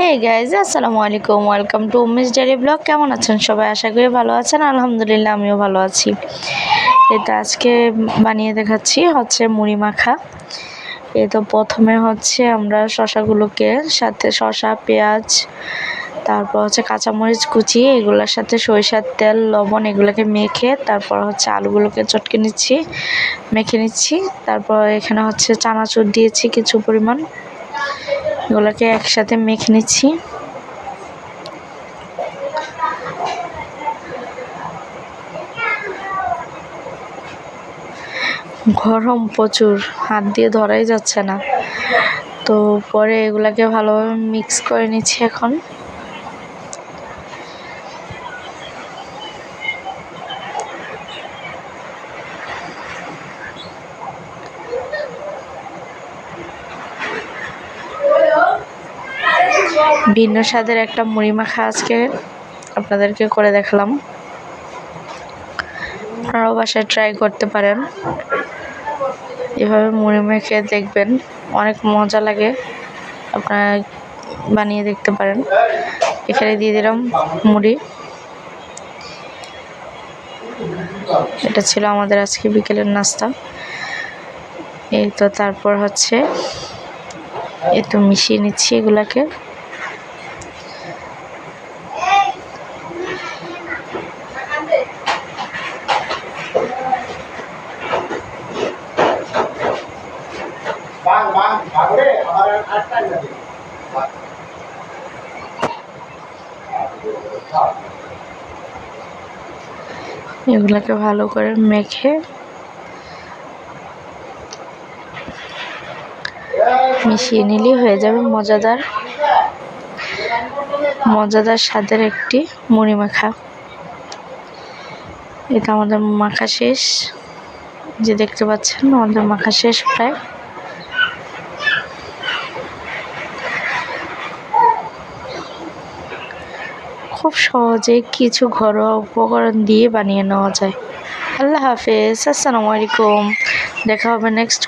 হে guys, আসসালামু আলাইকুম। Welcome to Ummi's daily blog. কেমন আছেন সবাই? আশা করি ভালো আছেন। আলহামদুলিল্লাহ, আমিও ভালো আছি। এটা আজকে বানিয়ে দেখাচ্ছি হচ্ছে মুড়ি মাখা। তো প্রথমে হচ্ছে আমরা শশাগুলোকে সাথে শশা, পেঁয়াজ, তারপর হচ্ছে কাঁচামরিচ কুচি, এগুলোর সাথে সরিষার তেল, লবণ এগুলোকে মেখে তারপর হচ্ছে আলুগুলোকে চটকে নিচ্ছি, মেখে নিচ্ছি। তারপর এখানে হচ্ছে চানাচুর দিয়েছি কিছু পরিমাণ, এগুলোকে একসাথে মেখে নিচ্ছি। গরম প্রচুর, হাত দিয়ে ধরাই যাচ্ছে না। তো পরে এগুলাকে ভালোভাবে মিক্স করে নিচ্ছি। এখন ভিন্ন স্বাদের একটা মুড়ি মাখা আজকে আপনাদেরকে করে দেখালাম। আপনারাও বাসায় ট্রাই করতে পারেন, এভাবে মুড়ি মেখে দেখবেন, অনেক মজা লাগে। আপনারা বানিয়ে দেখতে পারেন। এখানে দিয়ে দিলাম মুড়ি। এটা ছিল আমাদের আজকে বিকেলের নাস্তা। এই তো তারপর হচ্ছে একটু মিশিয়ে নিচ্ছি এগুলাকে। এগুলাকে ভালো করে মেখে মিশিয়ে নিলেই হয়ে যাবে মজাদার স্বাদের একটি মুড়ি মাখা। এটা আমাদের মাখা শেষ, যে দেখতে পাচ্ছেন আমাদের মাখা শেষ প্রায়। খুব সহজে কিছু ঘরোয়া উপকরণ দিয়ে বানিয়ে নেওয়া যায়। আল্লাহ হাফেজ, আসসালামু আলাইকুম। দেখা হবে নেক্সট